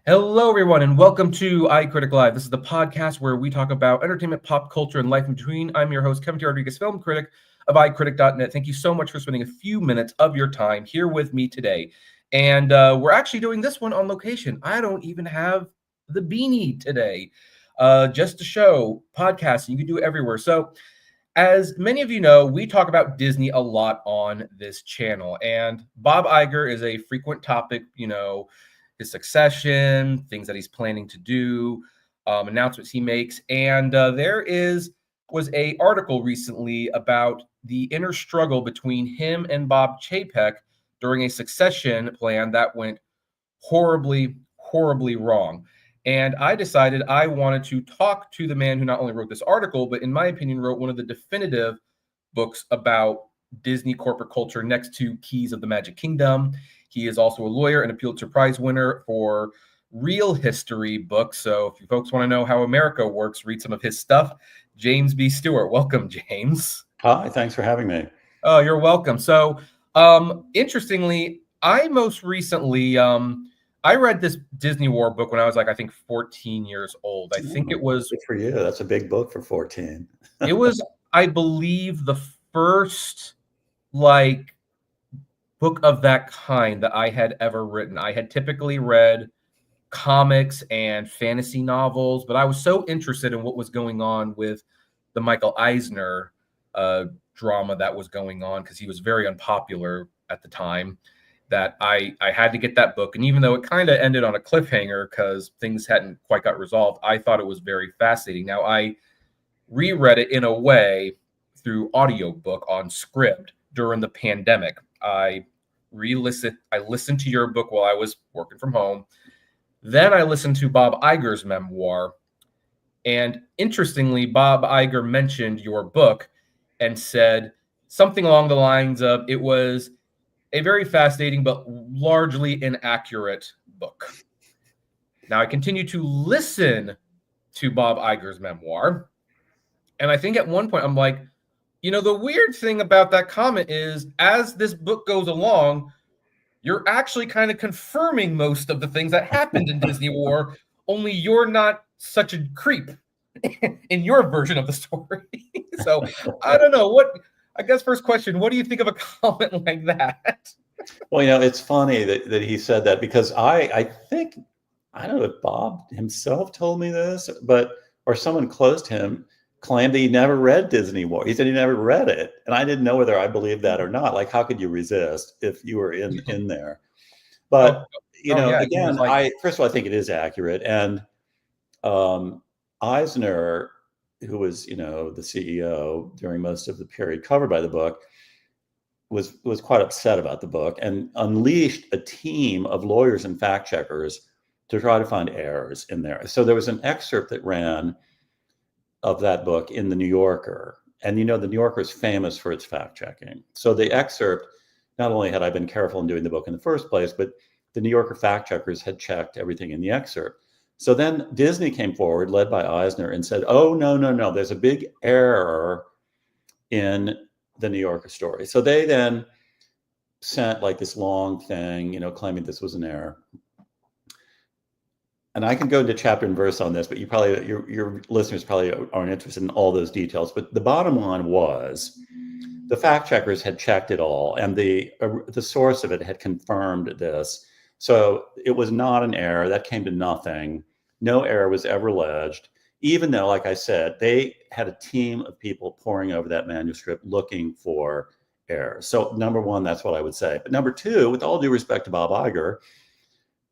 Hello, everyone, and welcome to iCritic Live. This is the podcast where we talk about entertainment, pop culture, and life in between. I'm your host, Kevin T. Rodriguez, film critic of iCritic.net. Thank you so much for spending a few minutes of your time here with me today. And we're actually doing this one on location. I don't even have the beanie today. Just a show, podcasting, you can do it everywhere. So, as many of you know, we talk about Disney a lot on this channel, and Bob Iger is a frequent topic, his succession, things that he's planning to do, announcements he makes. And was a article recently about the inner struggle between him and Bob Chapek during a succession plan that went horribly, horribly wrong. And I decided I wanted to talk to the man who not only wrote this article, but in my opinion, wrote one of the definitive books about Disney corporate culture next to Keys of the Magic Kingdom. He is also a lawyer and a Pulitzer Prize winner for real history books. So if you folks want to know how America works, read some of his stuff. James B. Stewart. Welcome, James. Hi, thanks for having me. Oh, you're welcome. So interestingly, I most recently I read this DisneyWar book when I was I think 14 years old. I think it was good for you. That's a big book for 14. It was, I believe, the first book of that kind that I had ever written. I had typically read comics and fantasy novels, but I was so interested in what was going on with the Michael Eisner drama that was going on, because he was very unpopular at the time, that I had to get that book. And even though it kind of ended on a cliffhanger because things hadn't quite got resolved, I thought it was very fascinating. Now, I reread it in a way through audiobook on Scribd during the pandemic. I listened to your book while I was working from home. Then I listened to Bob Iger's memoir. And interestingly, Bob Iger mentioned your book and said something along the lines of it was a very fascinating but largely inaccurate book. Now, I continue to listen to Bob Iger's memoir. And I think at one point I'm like, the weird thing about that comment is as this book goes along, you're actually kind of confirming most of the things that happened in DisneyWar, only you're not such a creep in your version of the story. So I don't know. I guess first question, what do you think of a comment like that? Well, it's funny that he said that, because I think, I don't know if Bob himself told me this, or someone close to him claimed that he never read DisneyWar. He said he never read it. And I didn't know whether I believed that or not. How could you resist if you were in there? But, again, first of all, I think it is accurate. And Eisner, who was, the CEO during most of the period covered by the book, was quite upset about the book and unleashed a team of lawyers and fact checkers to try to find errors in there. So there was an excerpt that ran of that book in the New Yorker. And, the New Yorker is famous for its fact checking. So the excerpt, not only had I been careful in doing the book in the first place, but the New Yorker fact checkers had checked everything in the excerpt. So then Disney came forward, led by Eisner, and said, oh, no, there's a big error in the New Yorker story. So they then sent this long thing, claiming this was an error. And I can go into chapter and verse on this, but your listeners probably aren't interested in all those details. But the bottom line was the fact checkers had checked it all, and the source of it had confirmed this. So it was not an error. That came to nothing. No error was ever alleged, even though, like I said, they had a team of people poring over that manuscript looking for errors. So number one, that's what I would say. But number two, with all due respect to Bob Iger,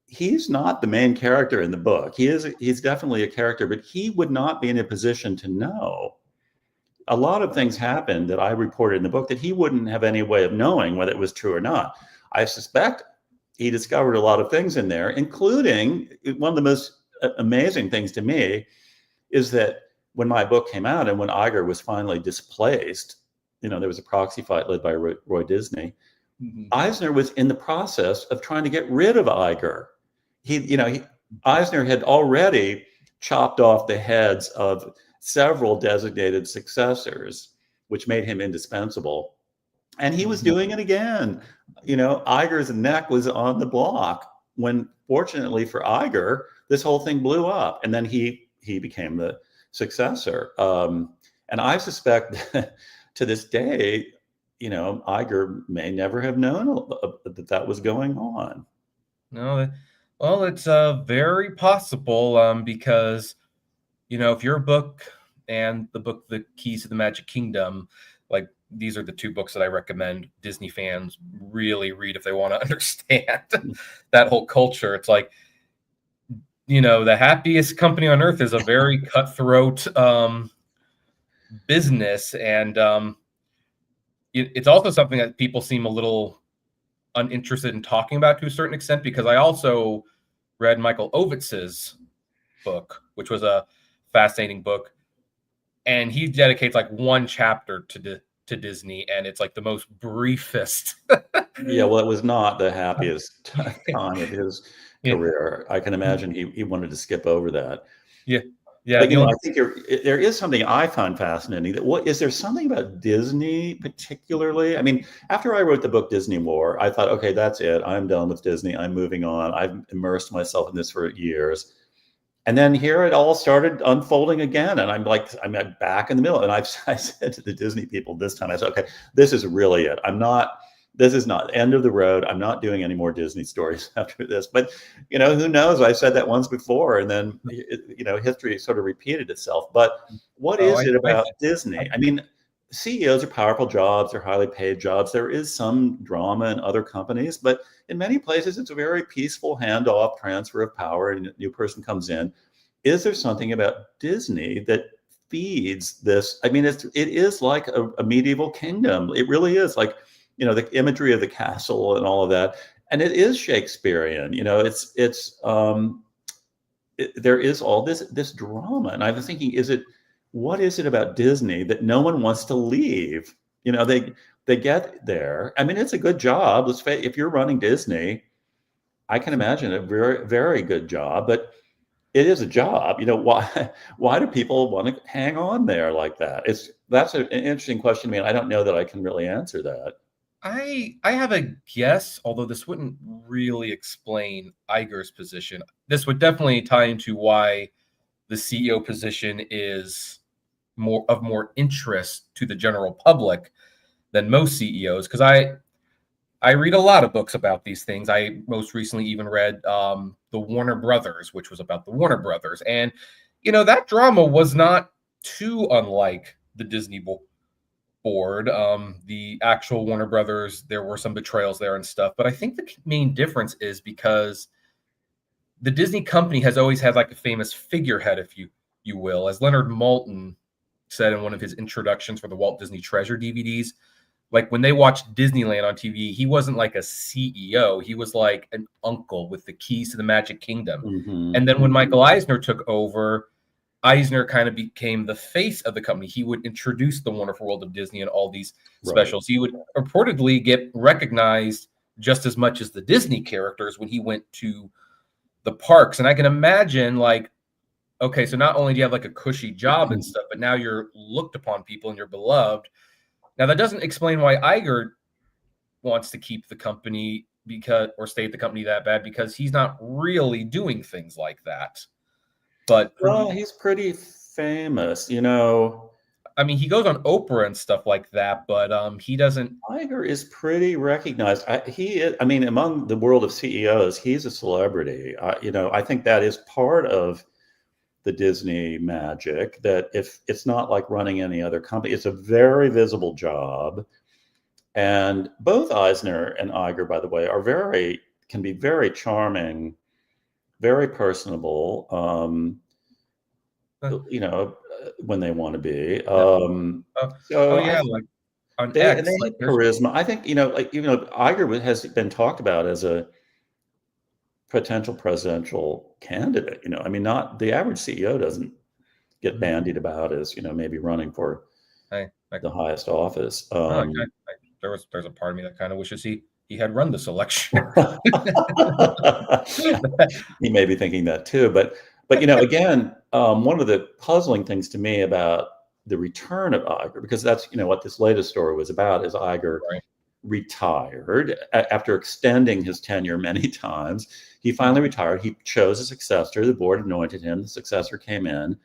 he's not the main character in the book. He's definitely a character, but he would not be in a position to know. A lot of things happened that I reported in the book that he wouldn't have any way of knowing whether it was true or not. I suspect he discovered a lot of things in there, including one of the most amazing things to me is that when my book came out and when Iger was finally displaced, there was a proxy fight led by Roy Disney. Mm-hmm. Eisner was in the process of trying to get rid of Iger. Eisner had already chopped off the heads of several designated successors, which made him indispensable. And he was doing it again. Iger's neck was on the block when fortunately for Iger, this whole thing blew up, and then he became the successor. And I suspect to this day, Iger may never have known that was going on. No, well, it's very possible because if your book and the book The Keys to the Magic Kingdom, like these are the two books that I recommend Disney fans really read if they want to understand that whole culture. It's like, the happiest company on earth is a very cutthroat business, and it's also something that people seem a little uninterested in talking about to a certain extent, because I also read Michael Ovitz's book, which was a fascinating book, and he dedicates like one chapter to Disney, and it's like the most briefest. Yeah, well, it was not the happiest time of his career. I can imagine he wanted to skip over that. Yeah. But I think there is something I find fascinating. Is there something about Disney particularly? I mean, after I wrote the book DisneyWar, I thought, okay, that's it. I'm done with Disney. I'm moving on. I've immersed myself in this for years. And then here it all started unfolding again. And I'm back in the middle. And I said to the Disney people this time, I said, okay, this is really it. This is not end of the road. I'm not doing any more Disney stories after this. But, who knows? I said that once before, and then, history sort of repeated itself. But what is it about Disney? I mean, CEOs are powerful jobs. They're highly paid jobs. There is some drama in other companies, but in many places, it's a very peaceful handoff, transfer of power, and a new person comes in. Is there something about Disney that feeds this? I mean, it is like a medieval kingdom. It really is like, the imagery of the castle and all of that. And it is Shakespearean, there is all this drama. And I was thinking, what is it about Disney that no one wants to leave? They get there. I mean, it's a good job. If you're running Disney, I can imagine a very, very good job, but it is a job. Why do people want to hang on there like that? That's an interesting question to me, and I don't know that I can really answer that. I have a guess, although this wouldn't really explain Iger's position. This would definitely tie into why the CEO position is more interest to the general public than most CEOs, because I read a lot of books about these things. I most recently even read The Warner Brothers, which was about the Warner Brothers. And, that drama was not too unlike the Disney board. The actual Warner Brothers, there were some betrayals there and stuff. But I think the main difference is because the Disney company has always had like a famous figurehead, if you will. As Leonard Maltin said in one of his introductions for the Walt Disney Treasure DVDs, like when they watched Disneyland on TV, he wasn't like a CEO. He was like an uncle with the keys to the Magic Kingdom. Mm-hmm. And then when Michael Eisner took over, Eisner kind of became the face of the company. He would introduce the Wonderful World of Disney and all these specials. He would reportedly get recognized just as much as the Disney characters when he went to the parks. And I can imagine, like, okay, so not only do you have like a cushy job and stuff, but now you're looked upon people and you're beloved. Now, that doesn't explain why Iger wants to keep the company or stay at the company that bad, because he's not really doing things like that. But he's pretty famous, I mean, he goes on Oprah and stuff like that, but he doesn't. Iger is pretty recognized. Among the world of CEOs, he's a celebrity. I think that is part of the Disney magic, that if it's not like running any other company, it's a very visible job. And both Eisner and Iger, by the way, can be very charming, very personable, when they want to be. Like on they X, have charisma. I think, Iger has been talked about as a potential presidential candidate. Not the average CEO doesn't get bandied about as, maybe running for the highest office. There's a part of me that kind of wishes he had run this election. He may be thinking that too, but again, one of the puzzling things to me about the return of Iger, because that's what this latest story was about, is Iger retired after extending his tenure many times. He finally retired. He chose a successor. The board anointed him. The successor came in,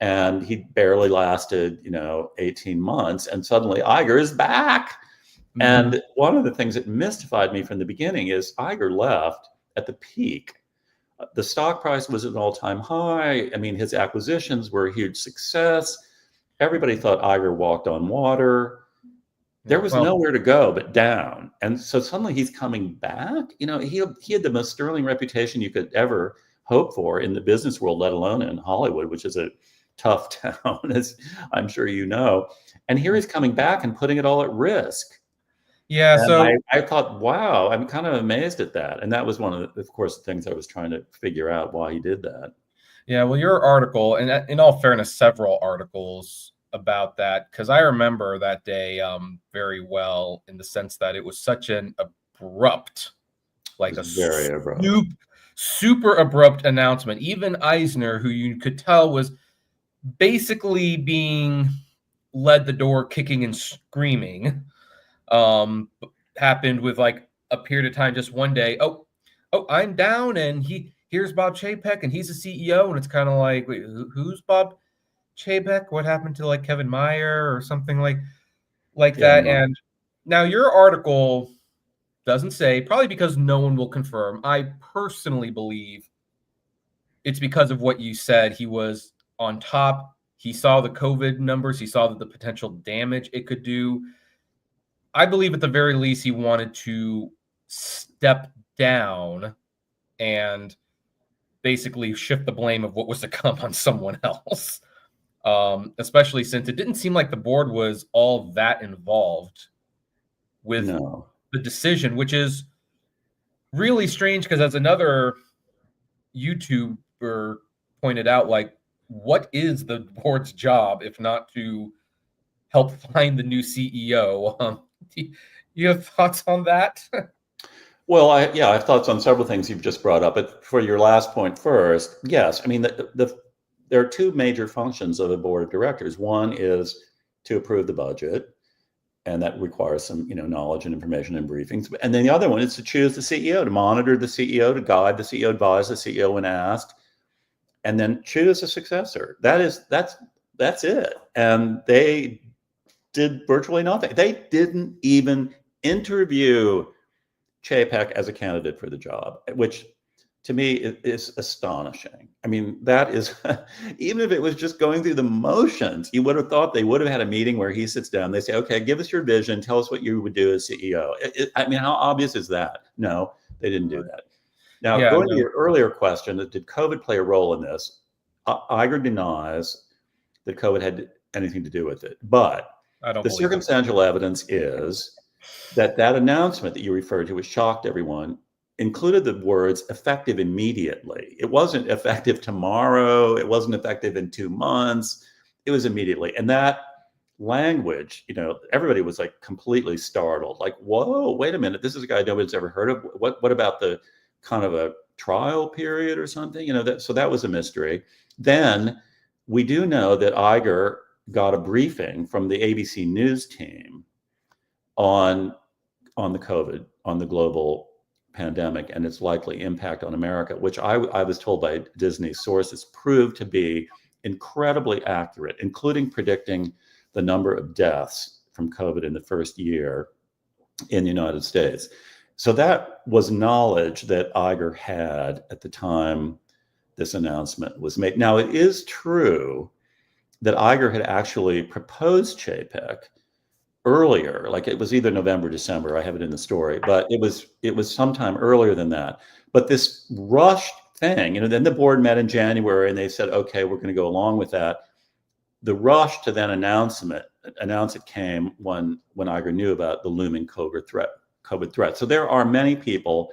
and he barely lasted, 18 months. And suddenly Iger is back. Mm-hmm. And one of the things that mystified me from the beginning is Iger left at the peak. The stock price was at an all-time high. I mean, his acquisitions were a huge success. Everybody thought Iger walked on water. There was nowhere to go but down. And so suddenly he's coming back. He had the most sterling reputation you could ever hope for in the business world, let alone in Hollywood, which is a tough town, as I'm sure you know. And here he's coming back and putting it all at risk. Yeah. And so I thought, wow, I'm kind of amazed at that. And that was one of course, the things I was trying to figure out why he did that. Yeah. Well, your article, and in all fairness, several articles about that, because I remember that day very well, in the sense that it was such an abrupt, like a very abrupt, super abrupt announcement. Even Eisner, who you could tell was basically being led the door kicking and screaming, happened with like a period of time, just one day. Oh, I'm down, and here's Bob Chapek, and he's the CEO, and it's kind of like, wait, who's Bob Chapek? What happened to like Kevin Meyer or something like that? And now your article doesn't say, probably because no one will confirm. I personally believe it's because of what you said. He was on top. He saw the COVID numbers. He saw the potential damage it could do. I believe at the very least he wanted to step down and basically shift the blame of what was to come on someone else. Especially since it didn't seem like the board was all that involved with the decision, which is really strange, because as another YouTuber pointed out, like, what is the board's job if not to help find the new CEO? Do you have thoughts on that? Well, I have thoughts on several things you've just brought up. But for your last point first, yes, I mean, there are two major functions of a board of directors. One is to approve the budget, and that requires some, knowledge and information and briefings. And then the other one is to choose the CEO, to monitor the CEO, to guide the CEO, advise the CEO when asked, and then choose a successor. That's it. And they did virtually nothing. They didn't even interview Chapek as a candidate for the job, which to me is astonishing. I mean, that is, even if it was just going through the motions, you would have thought they would have had a meeting where he sits down, they say, okay, give us your vision, tell us what you would do as CEO. I mean, how obvious is that? No, they didn't do that. Now, going to your earlier question, did COVID play a role in this? Iger denies that COVID had anything to do with it. But the circumstantial evidence is that announcement that you referred to, which shocked everyone, included the words effective immediately. It wasn't effective tomorrow. It wasn't effective in 2 months. It was immediately. And that language, everybody was like completely startled. Like, whoa, wait a minute. This is a guy nobody's ever heard of. What about the kind of a trial period or something? So that was a mystery. Then we do know that Iger got a briefing from the ABC News team on the COVID, on the global pandemic and its likely impact on America, which I was told by Disney sources proved to be incredibly accurate, including predicting the number of deaths from COVID in the first year in the United States. So that was knowledge that Iger had at the time this announcement was made. Now, it is true that Iger had actually proposed Chapek earlier, like it was either November, December, I have it in the story, but it was sometime earlier than that. But this rushed thing, then the board met in January and they said, okay, we're going to go along with that. The rush to then announce it came when Iger knew about the looming COVID threat. So there are many people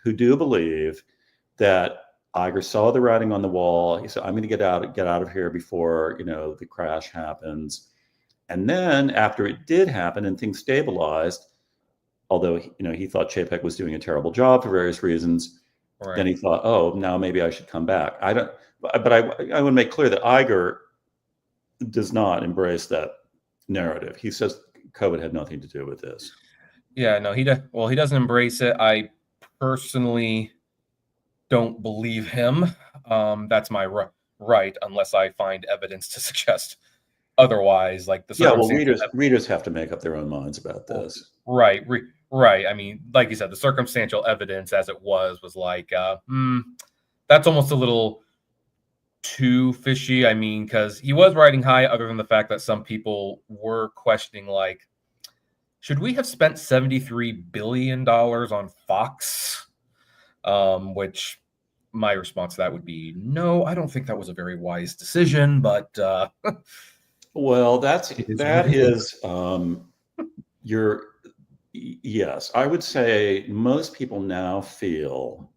who do believe that Iger saw the writing on the wall. He said, I'm going to get out of here before, the crash happens. And then after it did happen and things stabilized, although, he thought Chapek was doing a terrible job for various reasons, right. Then he thought, oh, now maybe I should come back. I want to make clear that Iger does not embrace that narrative. He says COVID had nothing to do with this. Yeah, no, he doesn't embrace it. I personally don't believe him. That's my right, unless I find evidence to suggest otherwise, like the Yeah, well, circumstantial readers have to make up their own minds about this. right, right. I mean, like you said, the circumstantial evidence as it was like, that's almost a little too fishy. I mean, because he was riding high, other than the fact that some people were questioning, like, should we have spent $73 billion on Fox? Which my response to that would be no, I don't think that was a very wise decision, but Well, it is what that it is. is yes, I would say most people now feel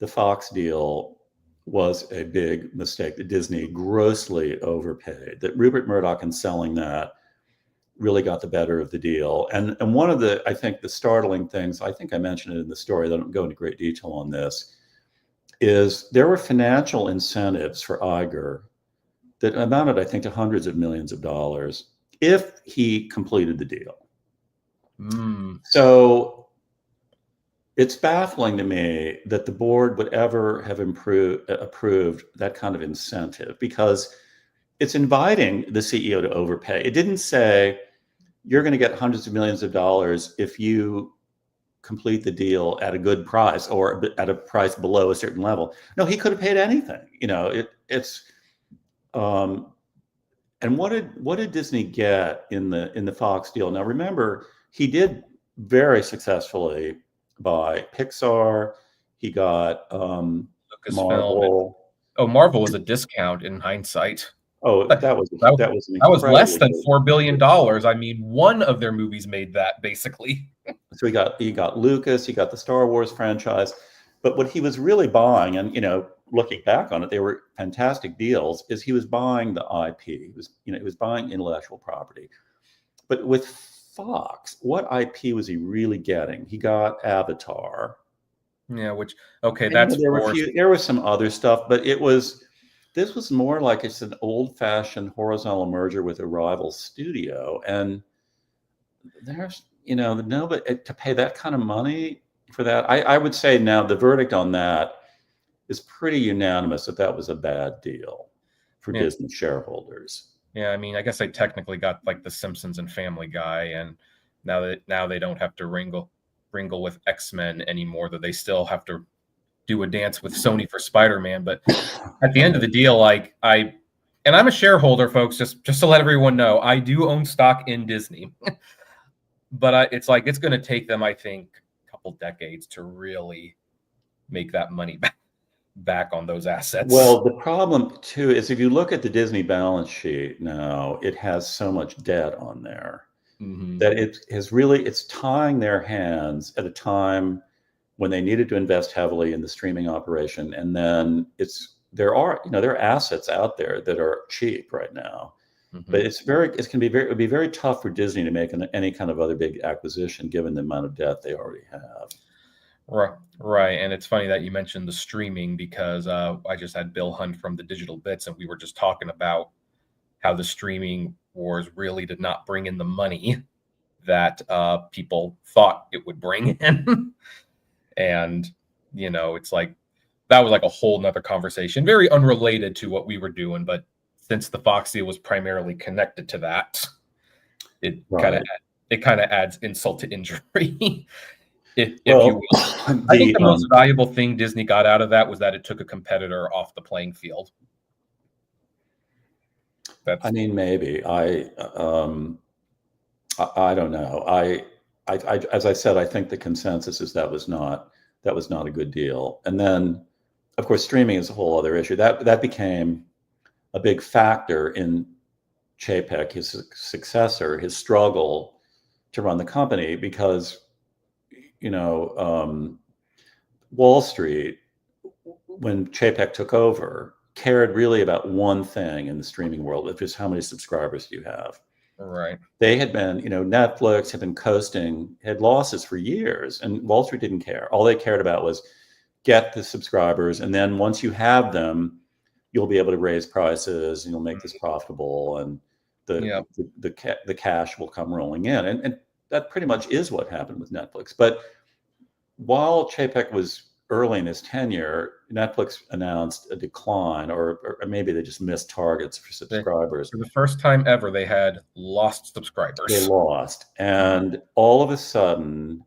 the Fox deal was a big mistake, that Disney grossly overpaid, that Rupert Murdoch in selling that really got the better of the deal. And one of the, I think, the startling things, I think I mentioned it in the story, I don't go into great detail on this, is there were financial incentives for Iger that amounted, I think, to hundreds of millions of dollars if he completed the deal. So it's baffling to me that the board would ever have approved that kind of incentive, because it's inviting the CEO to overpay. It didn't say you're going to get hundreds of millions of dollars if you complete the deal at a good price or at a price below a certain level. No, he could have paid anything. You know, and what did Disney get in the Fox deal? Now, remember, he did very successfully buy Pixar. He got Lucasfilm. Marvel. Marvel was a discount in hindsight. Oh, that was an that was less than incredibly $4 billion. I mean, one of their movies made that, basically. So he got Lucas, he got the Star Wars franchise, but what he was really buying, and looking back on it, they were fantastic deals, is he was buying the IP. He was buying intellectual property. But with Fox, what IP was he really getting? He got Avatar. Yeah, that's there was some other stuff, but this was more like it's an old-fashioned horizontal merger with a rival studio, and there's but to pay that kind of money for that, I would say now the verdict on that is pretty unanimous that was a bad deal for Disney shareholders. Yeah, I mean, I guess they technically got like The Simpsons and Family Guy, and now they don't have to wrangle with X-Men anymore, that they still have to do a dance with Sony for Spider-Man. But at the end of the deal, like I'm a shareholder, folks, just to let everyone know, I do own stock in Disney. But it's going to take them, I think, a couple decades to really make that money back on those assets. Well, the problem too is if you look at the Disney balance sheet now, it has so much debt on there that it's tying their hands at a time when they needed to invest heavily in the streaming operation, and then there are assets out there that are cheap right now. But it would be very tough for Disney to make any kind of other big acquisition given the amount of debt they already have. Right. And it's funny that you mentioned the streaming, because I just had Bill Hunt from the Digital Bits, and we were just talking about how the streaming wars really did not bring in the money that people thought it would bring in. And, it's like, that was like a whole nother conversation, very unrelated to what we were doing. But since the Fox deal was primarily connected to that, it kind of adds insult to injury. If you will. I think the most valuable thing Disney got out of that was that it took a competitor off the playing field. Maybe I don't know. As I said, I think the consensus is that was not a good deal. And then, of course, streaming is a whole other issue. That became a big factor in Chapek, his successor, his struggle to run the company, because Wall Street, when Chapek took over, cared really about one thing in the streaming world, which is how many subscribers do you have. Right. They had been, Netflix had been had losses for years, and Wall Street didn't care. All they cared about was get the subscribers, and then once you have them, you'll be able to raise prices, and you'll make this profitable, and the cash will come rolling in. And that pretty much is what happened with Netflix. But while Chapek was early in his tenure, Netflix announced a decline, or maybe they just missed targets for subscribers. For the first time ever, they had lost subscribers. They lost. And all of a sudden,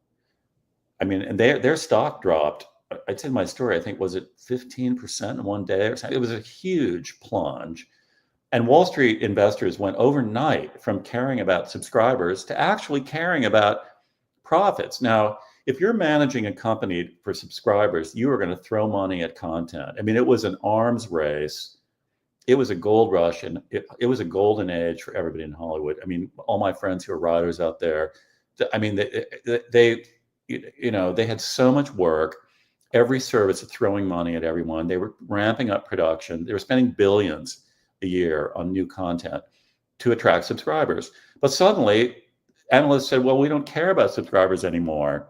I mean, and their stock dropped. I'd say my story, I think, was it 15% in one day or something? It was a huge plunge. And Wall Street investors went overnight from caring about subscribers to actually caring about profits. Now, if you're managing a company for subscribers, you are going to throw money at content. I mean, it was an arms race. It was a gold rush, and it was a golden age for everybody in Hollywood. I mean, all my friends who are writers out there, I mean, they had so much work. Every service is throwing money at everyone. They were ramping up production. They were spending billions a year on new content to attract subscribers. But suddenly, analysts said, well, we don't care about subscribers anymore.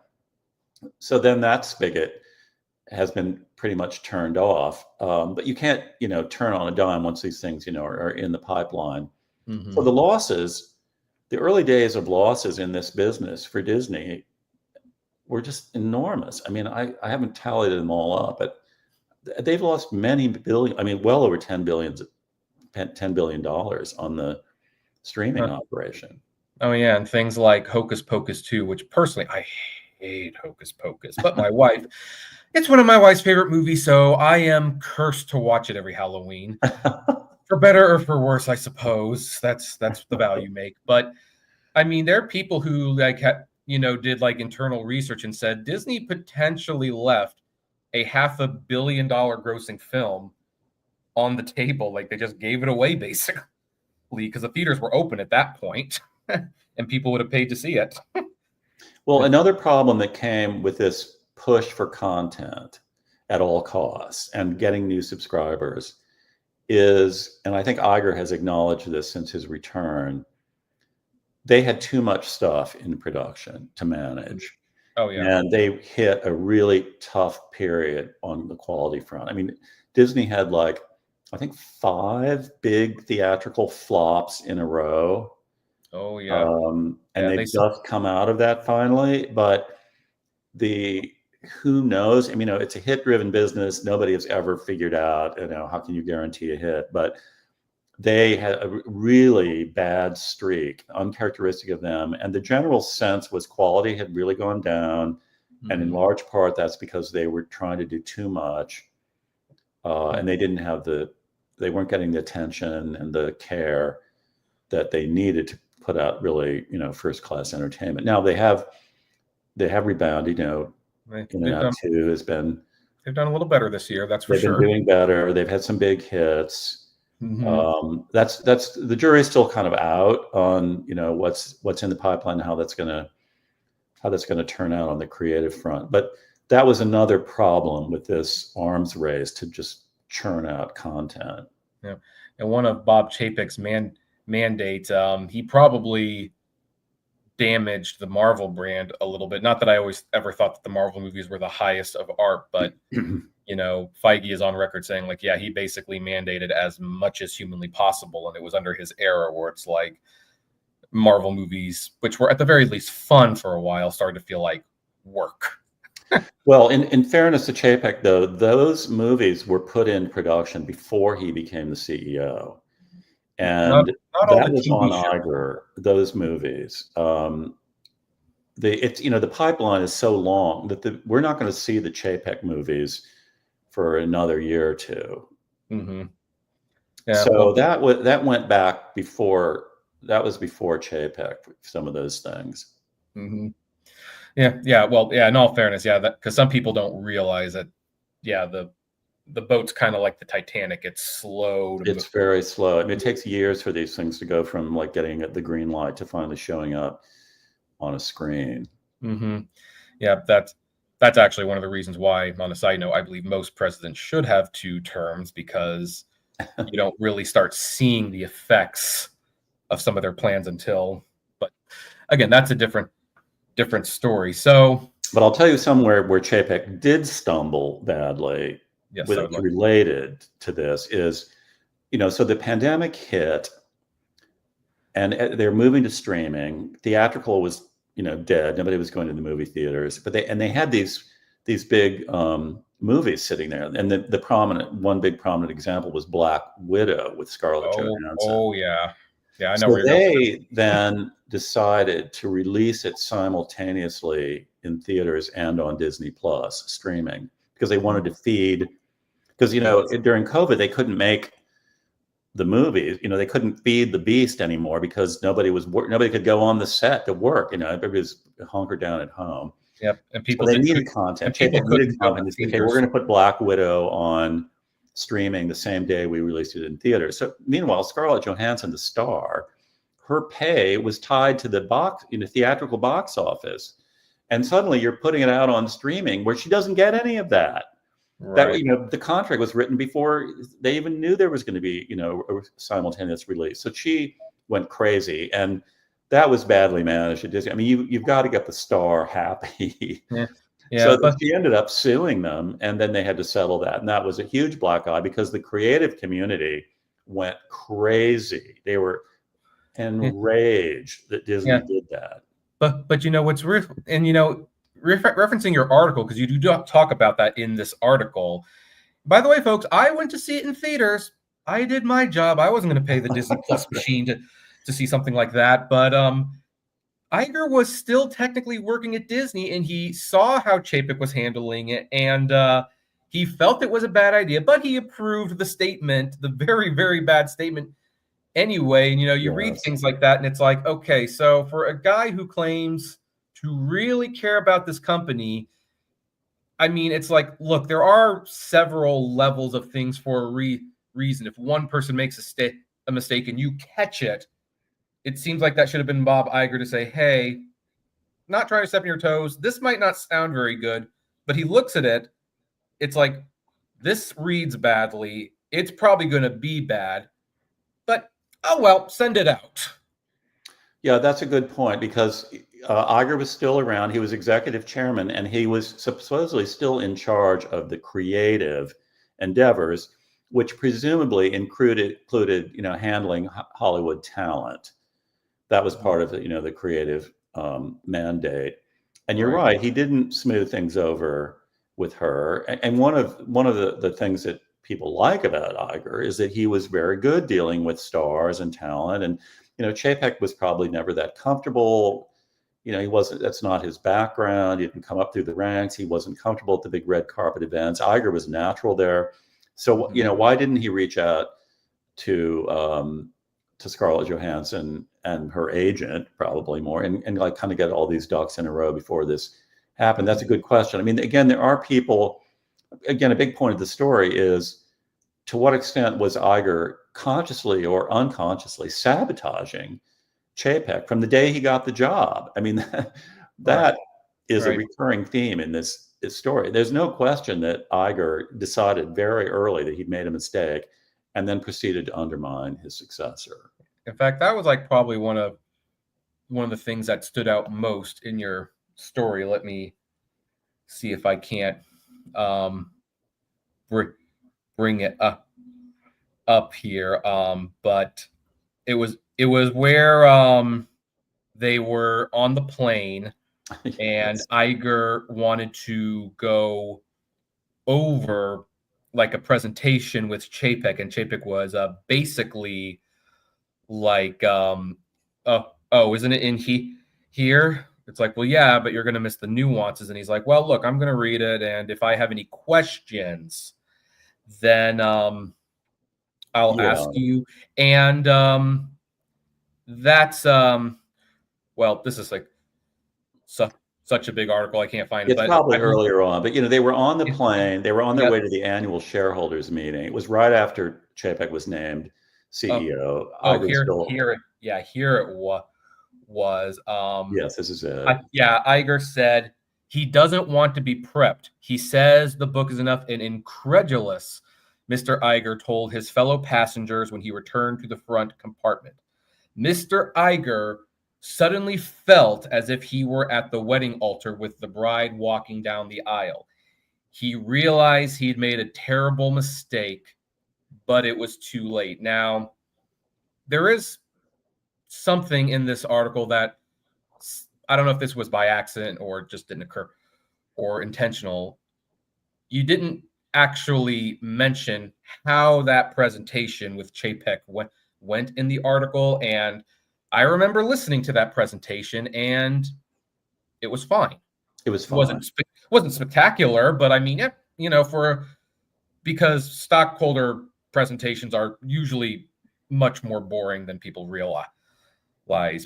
So then that spigot has been pretty much turned off. But you can't, turn on a dime once these things, are in the pipeline. Mm-hmm. So the losses, the early days of losses in this business for Disney were just enormous. I mean, I haven't tallied them all up, but they've lost many billion, I mean, well over $10 billion on the streaming operation. Oh yeah, and things like Hocus Pocus 2, which personally I hate Hocus Pocus, but my wife, it's one of my wife's favorite movies, so I am cursed to watch it every Halloween. For better or for worse, I suppose. That's the value you make. But I mean, there are people who did like internal research and said Disney potentially left a $500 million grossing film on the table. Like they just gave it away basically because the theaters were open at that point and people would have paid to see it. Well, another problem that came with this push for content at all costs and getting new subscribers is, and I think Iger has acknowledged this since his return, they had too much stuff in production to manage. Oh, yeah. And they hit a really tough period on the quality front. I mean, Disney had I think 5 big theatrical flops in a row. Oh, yeah. And they've just come out of that finally. But who knows? I mean, it's a hit-driven business. Nobody has ever figured out, how can you guarantee a hit? But they had a really bad streak, uncharacteristic of them. And the general sense was quality had really gone down. Mm-hmm. And in large part, that's because they were trying to do too much. And they weren't getting the attention and the care that they needed to put out really, first-class entertainment. Now they have rebounded, In and Out 2 has been. They've done a little better this year, that's for sure. They've been doing better. They've had some big hits. Mm-hmm. That's the jury's still kind of out on what's in the pipeline and how that's gonna turn out on the creative front. But that was another problem with this arms race to just churn out content. Yeah, and one of Bob Chapek's mandates, he probably damaged the Marvel brand a little bit. Not that I always ever thought that the Marvel movies were the highest of art, but Feige is on record saying he basically mandated as much as humanly possible, and it was under his era where it's like Marvel movies, which were at the very least fun for a while, started to feel like work. Well, in fairness to Chapek, though, those movies were put in production before he became the CEO. And not that was on Iger, those movies. The pipeline is so long that we're not going to see the Chapek movies for another year or two. Mm-hmm. Yeah, so that went back before. That was before Chapek. Some of those things. Mm-hmm. Yeah. Well, yeah. In all fairness, because some people don't realize that. Yeah, the boat's kind of like the Titanic. It's slow. It's very slow. I mean, it takes years for these things to go from getting the green light to finally showing up on a screen. Mm-hmm. Yeah, that's actually one of the reasons why, on a side note, I believe most presidents should have 2 terms, because you don't really start seeing the effects of some of their plans until. But again, that's a different story. So, but I'll tell you somewhere where Chapek did stumble badly. Yes, related to this is, so the pandemic hit and they're moving to streaming. Theatrical was, dead. Nobody was going to the movie theaters, but they had these big movies sitting there. And one big prominent example was Black Widow with Scarlett Johansson. Oh yeah. Yeah, I know So where you're going. they then decided to release it simultaneously in theaters and on Disney Plus streaming, because they wanted to feed, because during COVID they couldn't make the movies, they couldn't feed the beast anymore because nobody could go on the set to work. Everybody was hunkered down at home. Yep, and people they needed content. People needed content. Okay, we're going to put Black Widow on streaming the same day we released it in theaters. So meanwhile, Scarlett Johansson, the star, her pay was tied to the theatrical box office, and suddenly you're putting it out on streaming where she doesn't get any of that. Right. That the contract was written before they even knew there was going to be a simultaneous release. So she went crazy, and that was badly managed at Disney. I mean, you've got to get the star happy. Yeah. So she ended up suing them, and then they had to settle that, and that was a huge black eye because the creative community went crazy. They were enraged that Disney did that. But what's referencing your article, because you do talk about that in this article. By the way, folks, I went to see it in theaters. I did my job. I wasn't going to pay the Disney Plus machine to see something like that. But Iger was still technically working at Disney, and he saw how Chapek was handling it, and he felt it was a bad idea, but he approved the statement, the very, very bad statement anyway. And, you read things like that, and it's like, okay, so for a guy who claims to really care about this company, I mean, it's like, look, there are several levels of things for a reason. If one person makes a mistake and you catch it, it seems like that should have been Bob Iger to say, hey, not trying to step on your toes. This might not sound very good, but he looks at it. It's like, this reads badly. It's probably going to be bad, but oh, well, send it out. Yeah, that's a good point, because Iger was still around. He was executive chairman, and he was supposedly still in charge of the creative endeavors, which presumably included handling Hollywood talent. That was part of the creative mandate. And you're right, he didn't smooth things over with her. And one of the things that people like about Iger is that he was very good dealing with stars and talent. And Chapek was probably never that comfortable. He wasn't. That's not his background. He didn't come up through the ranks. He wasn't comfortable at the big red carpet events. Iger was natural there. So why didn't he reach out to Scarlett Johansson and her agent, probably more, and like kind of get all these ducks in a row before this happened? That's a good question. I mean, again, there are people. Again, a big point of the story is, to what extent was Iger consciously or unconsciously sabotaging Chapek from the day he got the job? I mean, that is a recurring theme in this story. There's no question that Iger decided very early that he'd made a mistake, and then proceeded to undermine his successor. In fact, that was like probably one of the things that stood out most in your story. Let me see if I can't bring it up here. But it was where they were on the plane, and Iger wanted to go over like a presentation with Chapek, and Chapek was basically like, isn't it in here? It's like, well, yeah, but you're going to miss the nuances. And he's like, well, look, I'm going to read it, and if I have any questions, then I'll ask you. And that's well, this is like such a big article, I can't find it. It's probably earlier on, but they were on the plane. They were on their way to the annual shareholders meeting. It was right after Chapek was named CEO. Here it was. Yes, this is it. Iger said he doesn't want to be prepped. He says the book is enough. And incredulous, Mr. Iger told his fellow passengers when he returned to the front compartment. Mr. Iger suddenly felt as if he were at the wedding altar with the bride walking down the aisle. He realized he'd made a terrible mistake, but it was too late. Now, there is something in this article that I don't know if this was by accident or just didn't occur or intentional. You didn't actually mention how that presentation with Chapek went in the article. And I remember listening to that presentation, and it was fine. It was It fine. wasn't spectacular, but I mean, because stockholder presentations are usually much more boring than people realize.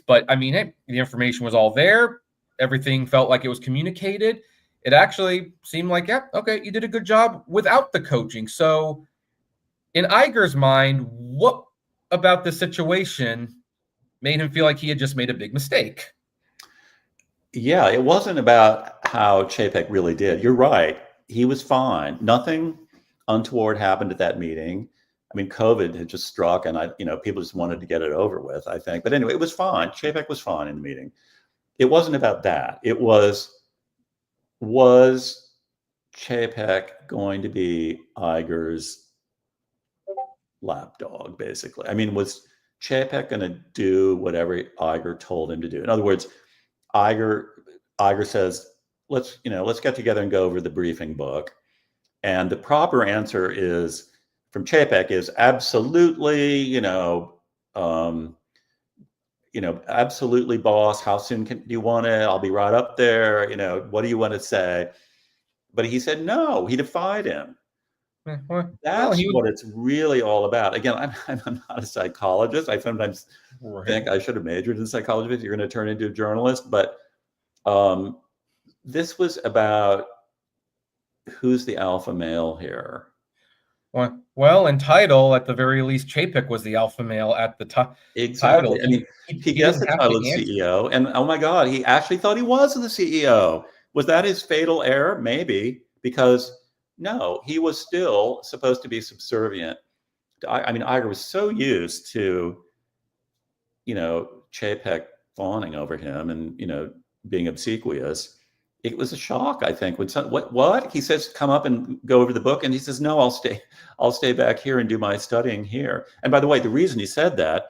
But I mean, the information was all there. Everything felt like it was communicated. It actually seemed like, yeah, okay, you did a good job without the coaching. So in Iger's mind, what about this situation made him feel like he had just made a big mistake? Yeah, it wasn't about how Chapek really did. You're right. He was fine. Nothing untoward happened at that meeting. I mean, COVID had just struck, and people just wanted to get it over with, I think. But anyway, it was fine. Chapek was fine in the meeting. It wasn't about that. It was Chapek going to be Iger's lapdog, basically? I mean, was Chapek going to do whatever Iger told him to do? In other words, Iger says, let's get together and go over the briefing book. And the proper answer is from Chapek is absolutely, absolutely, boss. How soon do you want it? I'll be right up there. What do you want to say? But he said no. He defied him. That's what it's really all about. Again, I'm not a psychologist. I sometimes think I should have majored in psychology if you're going to turn into a journalist. But this was about who's the alpha male here. Well, in title, at the very least, Chapek was the alpha male at the title. Exactly. I mean, he gets the title of CEO, and oh my God, he actually thought he was the CEO. Was that his fatal error? Maybe, because no, he was still supposed to be subservient. I mean, Iger was so used to, Chapek fawning over him and, being obsequious. It was a shock, I think, when what he says, come up and go over the book. And he says, no, I'll stay back here and do my studying here. And by the way, the reason he said that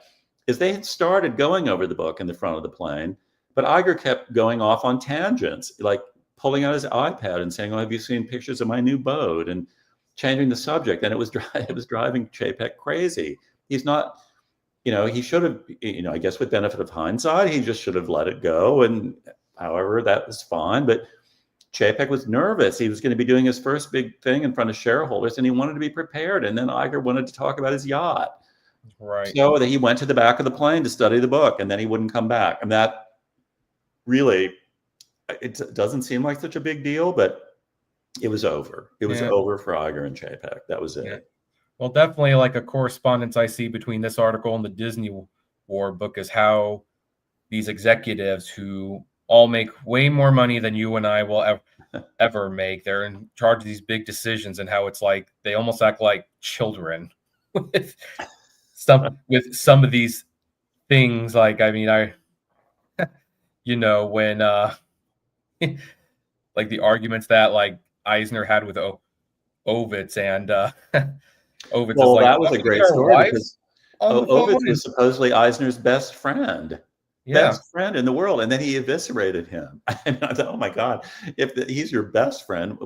is they had started going over the book in the front of the plane, but Iger kept going off on tangents, like pulling out his iPad and saying, oh, have you seen pictures of my new boat? And changing the subject. And it was driving Chapek crazy. He's not, he should have, I guess with benefit of hindsight, he just should have let it go. And however, that was fine. But Chapek was nervous. He was going to be doing his first big thing in front of shareholders, and he wanted to be prepared. And then Iger wanted to talk about his yacht. Right. So that he went to the back of the plane to study the book, and then he wouldn't come back. And that really, it doesn't seem like such a big deal, but it was over. It was over for Iger and Chapek. That was it. Yeah. Well, definitely like a correspondence I see between this article and the DisneyWar book is how these executives who all make way more money than you and I will ever make. They're in charge of these big decisions, and how it's like they almost act like children with some of these things. Like, I mean, when like the arguments that like Eisner had with Ovitz and Ovitz. Well, that was a great story because Ovitz was supposedly Eisner's best friend. Best friend in the world, and then he eviscerated him. And I thought, oh my God, if he's your best friend,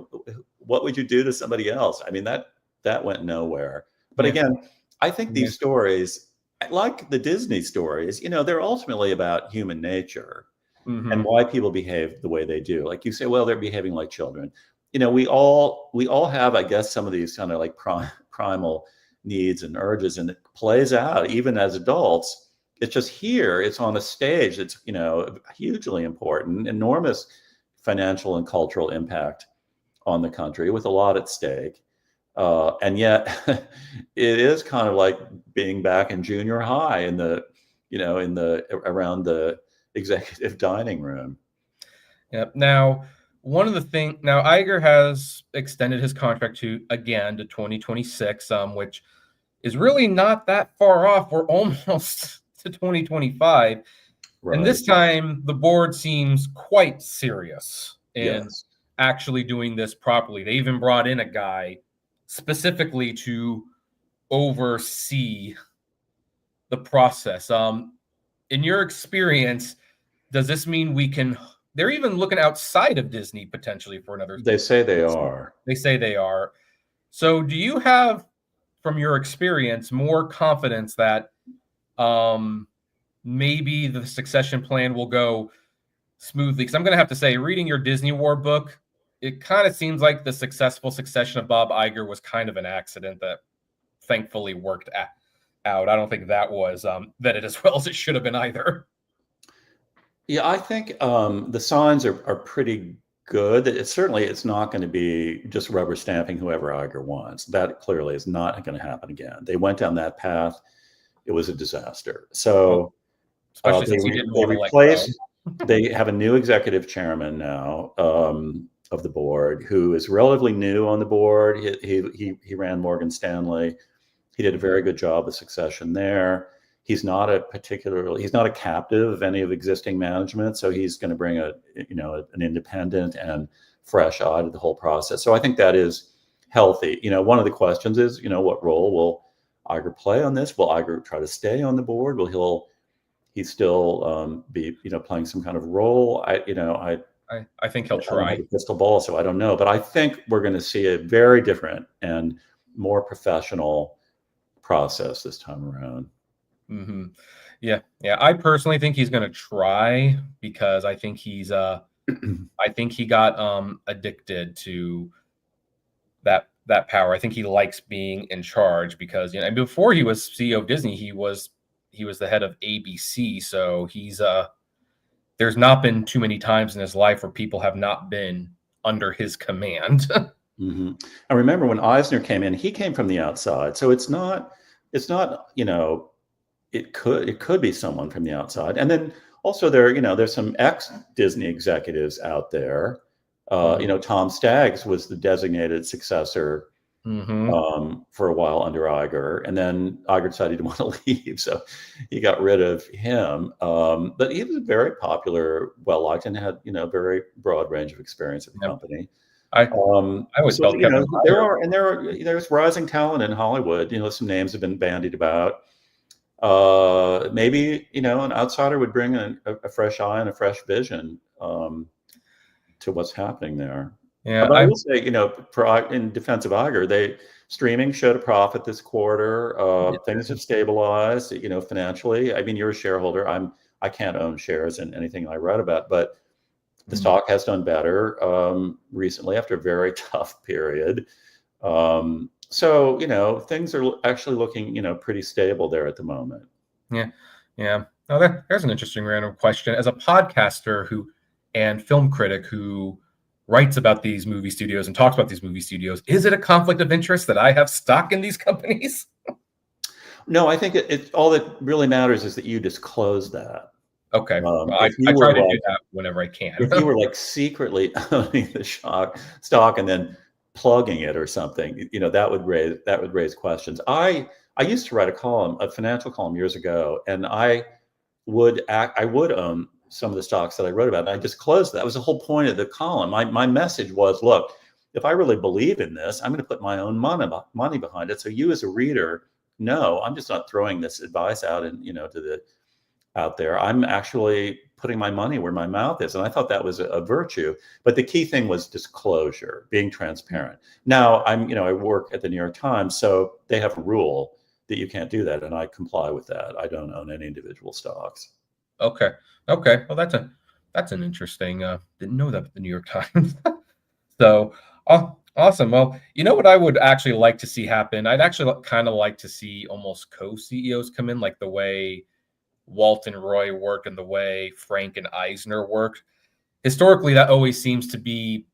what would you do to somebody else? I mean, that went nowhere. But again, I think these stories, like the Disney stories, they're ultimately about human nature and why people behave the way they do. Like you say, well, they're behaving like children. We all have, I guess, some of these kind of like primal needs and urges, and it plays out even as adults. It's just here, it's on a stage that's, hugely important, enormous financial and cultural impact on the country with a lot at stake. And yet it is kind of like being back in junior high around the executive dining room. Yep. Now, now Iger has extended his contract to 2026, which is really not that far off. We're almost to 2025. Right. And this time the board seems quite serious in actually doing this properly. They even brought in a guy specifically to oversee the process. In your experience, does this mean we can? They're even looking outside of Disney potentially for another. They say they are. They say they are. So, do you have, from your experience, more confidence that maybe the succession plan will go smoothly? Because I'm going to have to say, reading your DisneyWar book, it kind of seems like the successful succession of Bob Iger was kind of an accident that thankfully worked out. I don't think that was vetted as well as it should have been either. Yeah, I think the signs are pretty good. It's not going to be just rubber stamping whoever Iger wants. That clearly is not going to happen again. They went down that path. It was a disaster. So especially since he didn't want to replaced. They have a new executive chairman now of the board who is relatively new on the board. He ran Morgan Stanley. He did a very good job of succession there. He's not a captive of any of existing management, so he's going to bring an independent and fresh eye to the whole process. So I think that is healthy. One of the questions is, what role will Iger play on this? Will Iger try to stay on the board? Will he still be playing some kind of role? I think he'll try. I don't have a crystal ball, so I don't know. But I think we're going to see a very different and more professional process this time around. Mm-hmm. Yeah. I personally think he's going to try because I think he's I think he got addicted to that power. I think he likes being in charge because and before he was CEO of Disney, he was the head of ABC. So he's there's not been too many times in his life where people have not been under his command. Mm-hmm. I remember when Eisner came in, he came from the outside. So it's not it could be someone from the outside. And then also there's some ex-Disney executives out there. Tom Staggs was the designated successor for a while under Iger, and then Iger decided he didn't want to leave, so he got rid of him. But he was very popular, well liked, and had a very broad range of experience at the company. I always felt there's rising talent in Hollywood. Some names have been bandied about. Maybe an outsider would bring a fresh eye and a fresh vision to what's happening there. Yeah, but I will say, in defense of Iger, streaming showed a profit this quarter. Things have stabilized, financially. I mean, you're a shareholder. I can't own shares in anything I read about, but the stock has done better recently after a very tough period. So, things are actually looking, pretty stable there at the moment. Yeah. Oh, there's an interesting random question. As a podcaster and film critic who writes about these movie studios and talks about these movie studios, is it a conflict of interest that I have stock in these companies? No, I think it all that really matters is that you disclose that. Okay. I try to do that whenever I can. If you were secretly owning the stock and then plugging it or something, that would raise questions. I used to write a financial column years ago, and I would own some of the stocks that I wrote about, and I disclosed that. That was the whole point of the column. My message was, look, if I really believe in this, I'm going to put my own money behind it. So you as a reader know I'm just not throwing this advice out out there. I'm actually putting my money where my mouth is. And I thought that was a virtue. But the key thing was disclosure, being transparent. Now I work at the New York Times, so they have a rule that you can't do that. And I comply with that. I don't own any individual stocks. Okay. Well, that's an interesting, didn't know that at the New York Times. So awesome. Well, what I would actually like to see happen? I'd actually kind of like to see almost co-CEOs come in, like the way Walt and Roy worked and the way Frank and Eisner worked. Historically, that always seems to be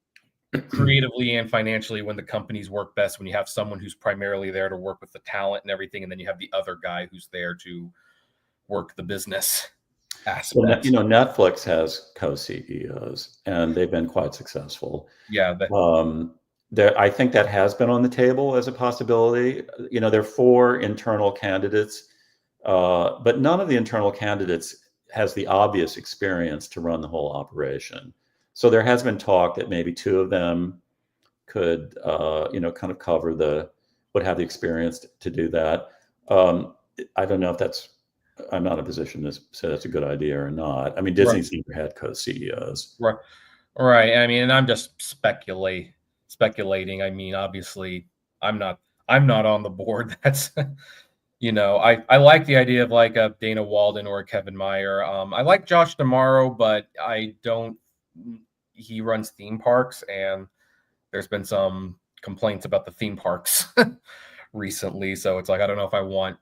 creatively and financially when the companies work best, when you have someone who's primarily there to work with the talent and everything, and then you have the other guy who's there to work the business aspect. Well, Netflix has co-CEOs, and they've been quite successful. Yeah. I think that has been on the table as a possibility. There are 4 internal candidates. But none of the internal candidates has the obvious experience to run the whole operation. So there has been talk that maybe 2 of them could, kind of would have the experience to do that. I don't know if that's I'm not in a position to say that's a good idea or not. I mean, Right. Disney's never had co-CEOs. Right. Right. I mean, and I'm just speculating. I mean, obviously, I'm not I'm not on the board. That's I like the idea of like a Dana Walden or a Kevin Meyer. I like Josh D'Amaro, but I don't. He runs theme parks, and there's been some complaints about the theme parks recently. So it's like I don't know if I want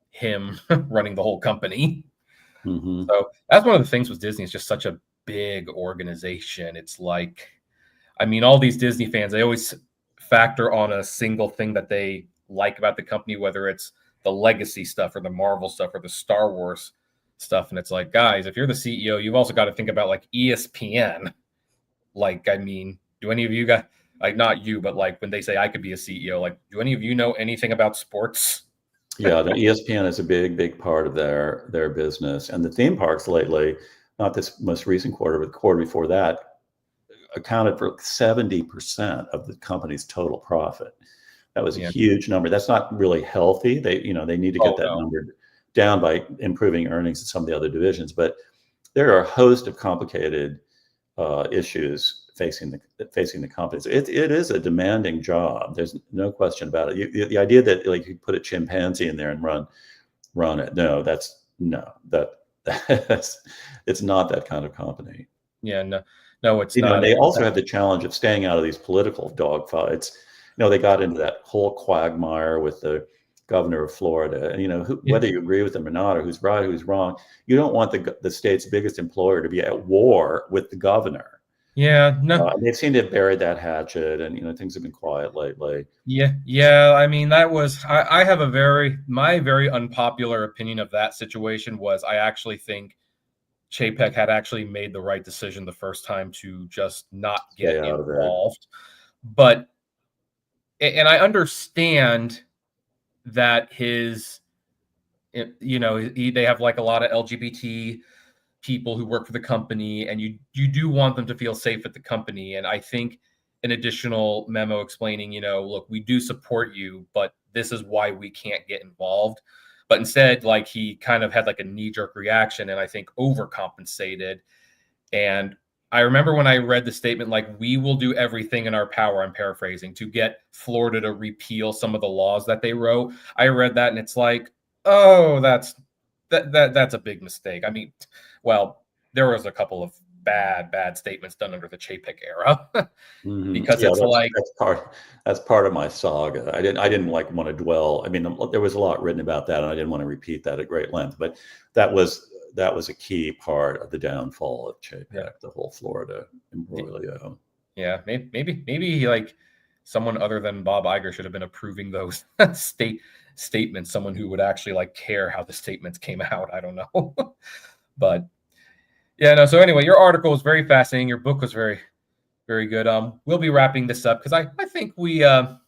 him running the whole company. Mm-hmm. So that's one of the things with Disney. It's just such a big organization. It's like, I mean, all these Disney fans, they always factor on a single thing that they like about the company, whether it's the legacy stuff or the Marvel stuff or the Star Wars stuff. And it's like, guys, if you're the CEO, you've also got to think about like ESPN. Like, I mean, do any of you guys, like, not you, but like when they say I could be a CEO, like, do any of you know anything about sports? Yeah, the ESPN is a big part of their business, and the theme parks lately, not this most recent quarter, but the quarter before that, accounted for 70% of the company's total profit. That was a huge number. That's not really healthy. They need to get that number down by improving earnings in some of the other divisions. But there are a host of complicated issues facing the companies. It is a demanding job. There's no question about it. The idea that like you put a chimpanzee in there and run it. No, that's it's not that kind of company. Yeah, no, it's not. And they also have the challenge of staying out of these political dogfights. They got into that whole quagmire with the governor of Florida, and whether you agree with them or not, or who's right, who's wrong, you don't want the state's biggest employer to be at war with the governor. Yeah, no. They seem to have buried that hatchet, and things have been quiet lately. Yeah. I mean, that was I have my very unpopular opinion of that situation was I actually think Chapek had actually made the right decision the first time to just not get involved. But and I understand that they have like a lot of LGBT people who work for the company, and you do want them to feel safe at the company. And I think an additional memo explaining, look, we do support you, but this is why we can't get involved. But instead, like he kind of had like a knee-jerk reaction and I think overcompensated. And I remember when I read the statement, like, we will do everything in our power, I'm paraphrasing, to get Florida to repeal some of the laws that they wrote. I read that and it's like, oh, that's a big mistake. I mean, well, there was a couple of bad statements done under the Chapek era. Because that's part of my saga. I didn't like want to dwell. I mean, there was a lot written about that, and I didn't want to repeat that at great length. But that was a key part of the downfall of Chapek, the whole Florida imbroglio. Yeah, maybe like someone other than Bob Iger should have been approving those statements. Someone who would actually like care how the statements came out. I don't know, but. Yeah, no. So anyway, your article was very fascinating. Your book was very, very good. We'll be wrapping this up because I think we were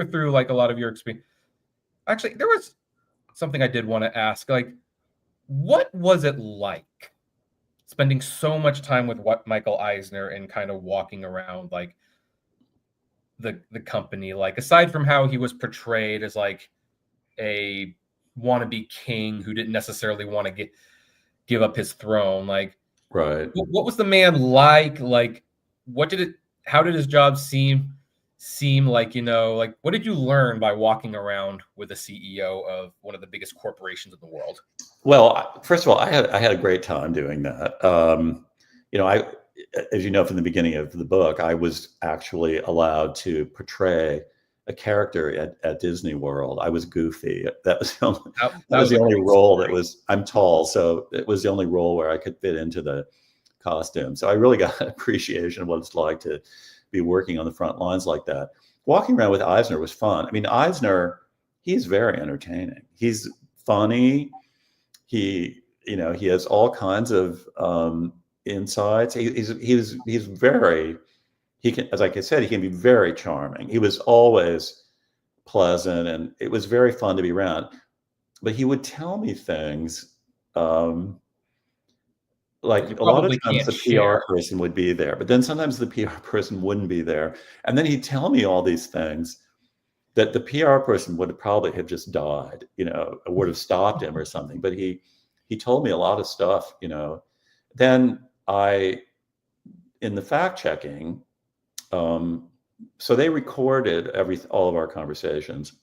through like a lot of your experience. Actually, there was something I did want to ask. Like, what was it like spending so much time with Michael Eisner and kind of walking around like the company? Like, aside from how he was portrayed as like a wannabe king who didn't necessarily want to give up his throne, like, right, what was the man like? Like, how did his job seem like? Like, what did you learn by walking around with a CEO of one of the biggest corporations in the world? Well, first of all, I had a great time doing that. As you know from the beginning of the book, I was actually allowed to portray a character at Disney World. I was Goofy. That was the only role that was. I'm tall, so it was the only role where I could fit into the costume. So I really got an appreciation of what it's like to be working on the front lines like that. Walking around with Eisner was fun. I mean, Eisner, he's very entertaining. He's funny. He has all kinds of insights. He's very. He can, as like I said, he can be very charming. He was always pleasant, and it was very fun to be around. But he would tell me things like a lot of times the PR person would be there, but then sometimes the PR person wouldn't be there. And then he'd tell me all these things. that the PR person would have probably have just died, would have stopped him or something. But he told me a lot of stuff, Then in the fact checking, so they recorded all of our conversations.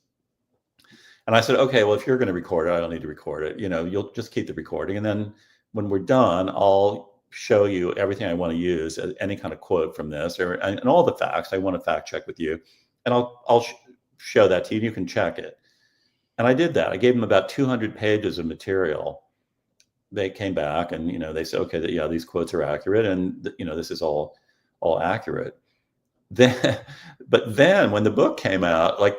And I said, okay, well, if you're going to record it, I don't need to record it. You'll just keep the recording. And then when we're done, I'll show you everything I want to use, any kind of quote from this, and all the facts. I want to fact check with you. And I'll show that to you. And you can check it. And I did that. I gave them about 200 pages of material. They came back and, they said, okay, yeah, these quotes are accurate. And, this is all accurate. But then when the book came out, like,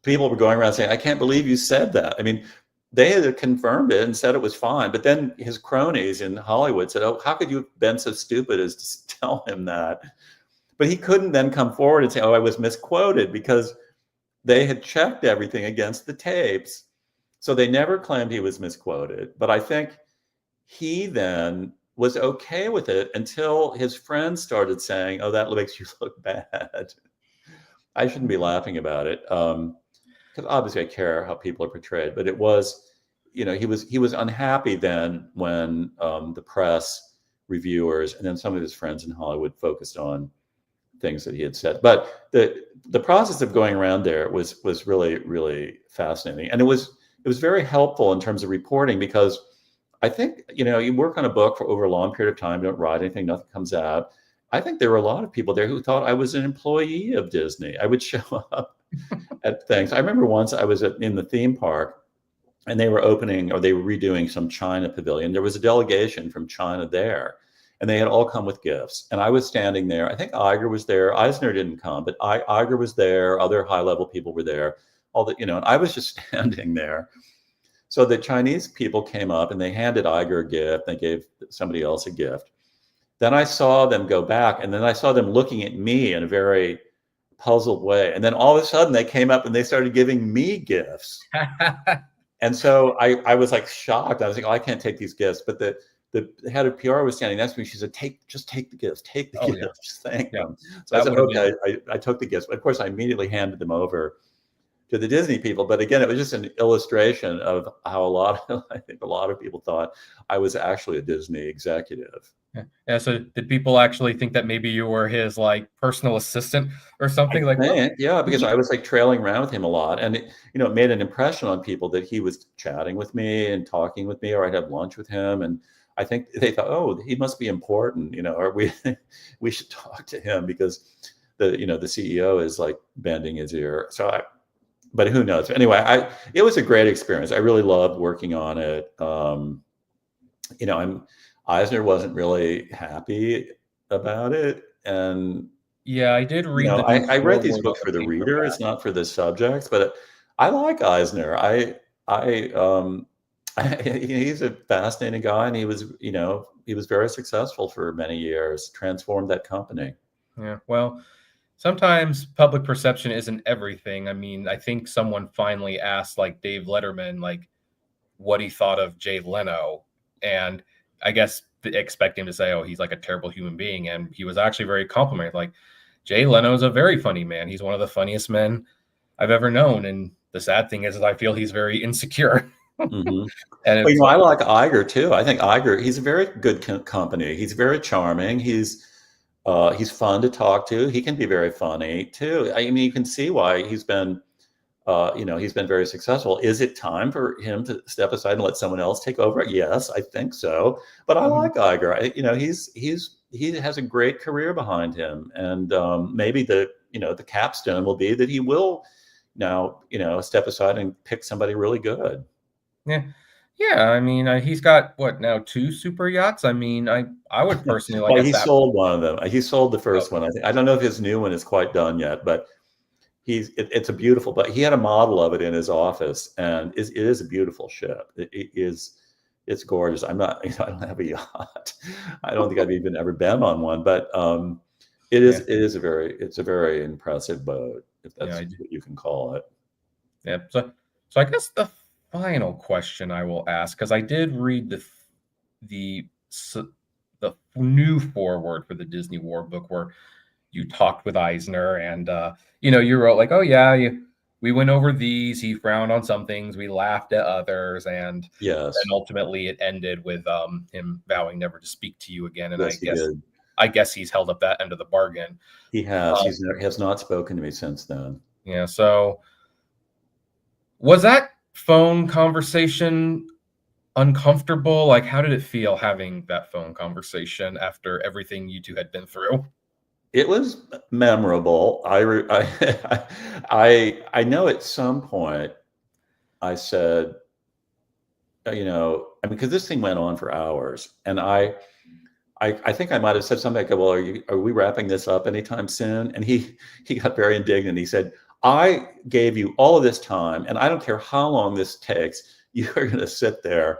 people were going around saying, I can't believe you said that. I mean, they had confirmed it and said it was fine. But then his cronies in Hollywood said, oh, how could you have been so stupid as to tell him that? But he couldn't then come forward and say, oh, I was misquoted, because they had checked everything against the tapes. So they never claimed he was misquoted. But I think he then was okay with it until his friends started saying, oh, that makes you look bad. I shouldn't be laughing about it, because obviously I care how people are portrayed. But it was, he was unhappy then when the press, reviewers, and then some of his friends in Hollywood focused on things that he had said. But the process of going around there was really, really fascinating, and it was very helpful in terms of reporting, because I think, you work on a book for over a long period of time, don't write anything, nothing comes out. I think there were a lot of people there who thought I was an employee of Disney. I would show up at things. I remember once I was in the theme park, and they were opening, or they were redoing some China pavilion. There was a delegation from China there, and they had all come with gifts. And I was standing there. I think Iger was there. Eisner didn't come, but Iger was there. Other high-level people were there. And I was just standing there. So the Chinese people came up and they handed Iger a gift. They gave somebody else a gift. Then I saw them go back, and then I saw them looking at me in a very puzzled way. And then all of a sudden they came up and they started giving me gifts. And so I was like shocked. I was like, oh, I can't take these gifts. But the head of PR was standing next to me. She said, just take the gifts, take the gifts. Yeah. Thank them. So I said, okay, I took the gifts. Of course, I immediately handed them over to the Disney people. But again, it was just an illustration of how I think a lot of people thought I was actually a Disney executive. Yeah. So did people actually think that maybe you were his personal assistant or something? Yeah, because I was trailing around with him a lot, and it made an impression on people that he was chatting with me and talking with me, or I'd have lunch with him, and I think they thought, oh, he must be important, or we should talk to him because the CEO is bending his ear. So but who knows? Anyway, it was a great experience. I really loved working on it. Eisner wasn't really happy about it, and yeah, I did read. I read these books for the reader. It's not for the subjects, but I like Eisner. He's a fascinating guy, and he was very successful for many years. Transformed that company. Yeah, well, sometimes public perception isn't everything. I mean, I think someone finally asked Dave Letterman what he thought of Jay Leno, and I guess expect him to say, oh, he's a terrible human being. And he was actually very complimentary. Jay Leno is a very funny man. He's one of the funniest men I've ever known. And the sad thing is I feel he's very insecure. Mm-hmm. And I like Iger too. I think Iger, he's a very good company. He's very charming. He's fun to talk to. He can be very funny too. I mean, you can see why he's been very successful. Is it time for him to step aside and let someone else take over? Yes, I think so. But I like Iger. He has a great career behind him, and maybe the capstone will be that he will now step aside and pick somebody really good. Yeah. I mean, he's got what now 2 super yachts. I mean, I would personally like. Well, he sold one of them. He sold the first one. I don't know if his new one is quite done yet, but. It's a beautiful, but he had a model of it in his office, and it is a beautiful ship. It's gorgeous. I don't have a yacht. I don't think I've even ever been on one, but it's a very impressive boat, if that's what you can call it. Yeah. So I guess the final question I will ask, because I did read the new foreword for the DisneyWar book where you talked with Eisner, and you wrote oh yeah, we went over these. He frowned on some things. We laughed at others, and Yes. ultimately it ended with him vowing never to speak to you again. And Yes, he did. I guess he's held up that end of the bargain. He has. He has not spoken to me since then. Yeah. So was that phone conversation uncomfortable? Like, how did it feel having that phone conversation after everything you two had been through? It was memorable. I know at some point I said, I mean, because this thing went on for hours, and I think I might have said something like, "Well, are we wrapping this up anytime soon?" And he got very indignant. He said, "I gave you all of this time, and I don't care how long this takes. You are going to sit there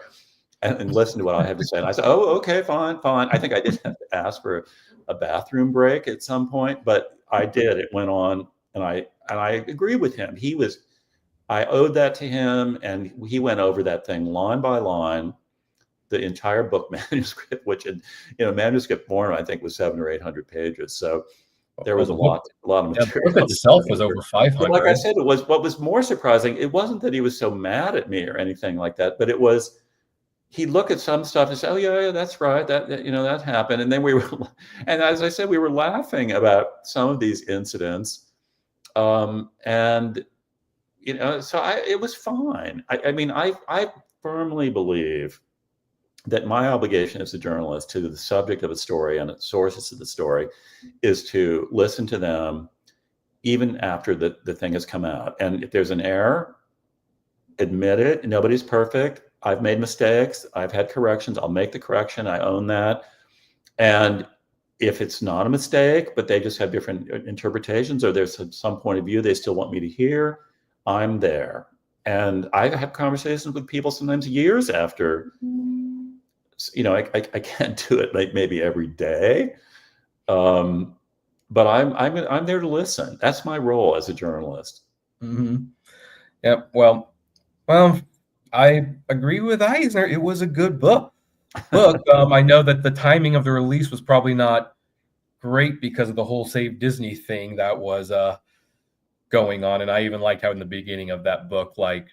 and listen to what I have to say." And I said, "Oh, okay, fine, fine." I think I did have to ask for a bathroom break at some point, but I did. It went on, and I agree with him. I owed that to him, and he went over that thing line by line, the entire book manuscript, which in manuscript form I think was 700 or 800 pages. So there was a lot of material. The book itself was over 500. But like I said, what was more surprising, it wasn't that he was so mad at me or anything like that, but it was he'd look at some stuff and say, "Oh yeah, that's right, that happened," and then and as I said, we were laughing about some of these incidents, and so it was fine. I mean, I firmly believe that my obligation as a journalist to the subject of a story and the sources of the story is to listen to them even after the thing has come out. And if there's an error, admit it. Nobody's perfect. I've made mistakes. I've had corrections. I'll make the correction. I own that. And if it's not a mistake, but they just have different interpretations, or there's some point of view they still want me to hear, I'm there. And I have conversations with people sometimes years after. I can't do it like maybe every day, but I'm there to listen. That's my role as a journalist. Mm-hmm. Yeah. Well, I agree with Eisner. It was a good book. I know that the timing of the release was probably not great because of the whole Save Disney thing that was going on, and I even liked how in the beginning of that book, like,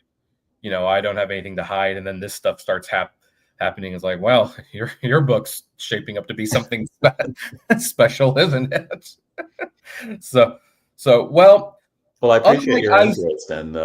I don't have anything to hide, and then this stuff starts happening. It's like, well, your book's shaping up to be something special, isn't it? so well, I appreciate your interest, and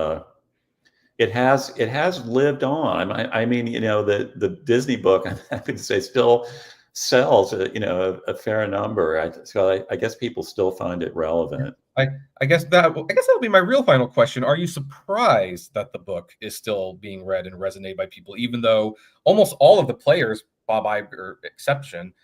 it has lived on. I mean, the Disney book, I'm happy to say, still sells a fair number. So I guess people still find it relevant. I guess that'll be my real final question. Are you surprised that the book is still being read and resonated by people, even though almost all of the players, Bob Iger exception,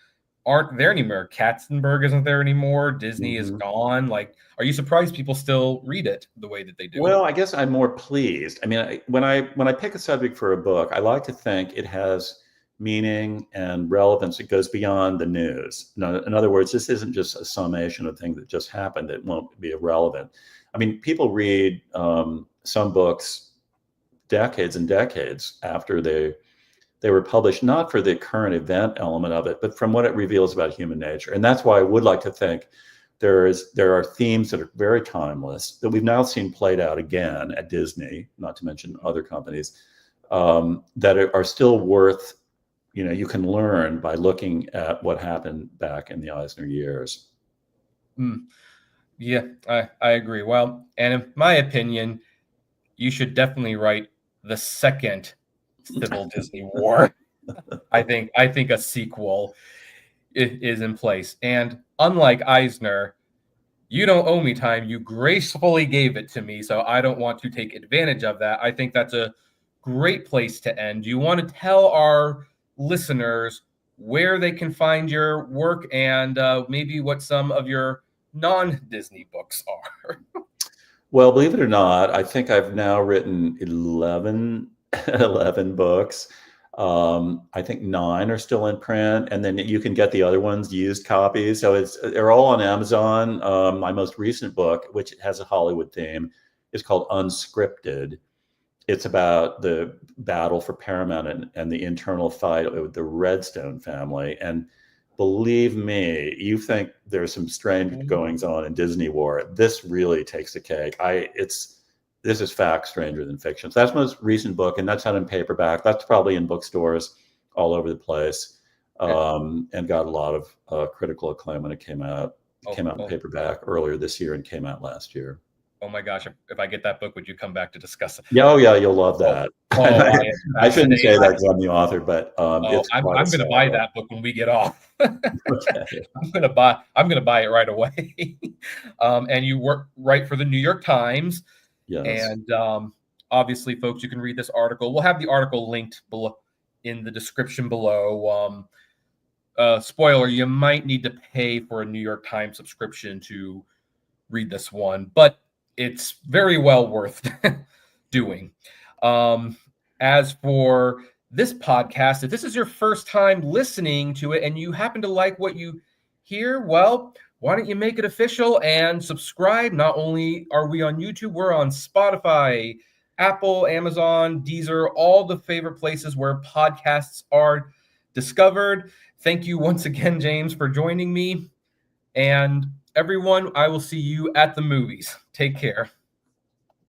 aren't there anymore? Katzenberg isn't there anymore. Disney is gone. Like, are you surprised people still read it the way that they do? Well, I guess I'm more pleased. I mean, when I pick a subject for a book, I like to think it has meaning and relevance. It goes beyond the news. In other words, this isn't just a summation of things that just happened that won't be irrelevant. I mean, people read some books decades and decades after they were published, not for the current event element of it, but from what it reveals about human nature. And that's why I would like to think there are themes that are very timeless that we've now seen played out again at Disney, not to mention other companies, that are still worth, you can learn by looking at what happened back in the Eisner years. Yeah, I agree. Well, and in my opinion, you should definitely write the second Civil DisneyWar. I think a sequel is in place. And unlike Eisner, you don't owe me time. You gracefully gave it to me, so I don't want to take advantage of that. I think that's a great place to end. You want to tell our listeners where they can find your work and maybe what some of your non-Disney books are? Well, believe it or not, I think I've now written 11 books. I think 9 are still in print, and then you can get the other ones, used copies. So they're all on Amazon. My most recent book, which has a Hollywood theme, is called Unscripted. It's about the battle for Paramount and the internal fight with the Redstone family. And believe me, you think there's some strange goings on in DisneyWar. This really takes the cake. this is fact stranger than fiction. So that's my most recent book, and that's out in paperback. That's probably in bookstores all over the place, and got a lot of critical acclaim when it came out. It came out in paperback earlier this year and came out last year. Oh my gosh! If I get that book, would you come back to discuss it? Yeah, oh yeah, you'll love that. I shouldn't say that because I'm the author, but I'm going to buy that book when we get off. Okay. I'm going to buy it right away. And you write for the New York Times. Yes. And obviously, folks, you can read this article. We'll have the article linked below in the description below. Spoiler: you might need to pay for a New York Times subscription to read this one, but it's very well worth doing. As for this podcast, if this is your first time listening to it and you happen to like what you hear, well, why don't you make it official and subscribe? Not only are we on YouTube, we're on Spotify, Apple, Amazon, Deezer, all the favorite places where podcasts are discovered. Thank you once again, James, for joining me. And everyone, I will see you at the movies. Take care.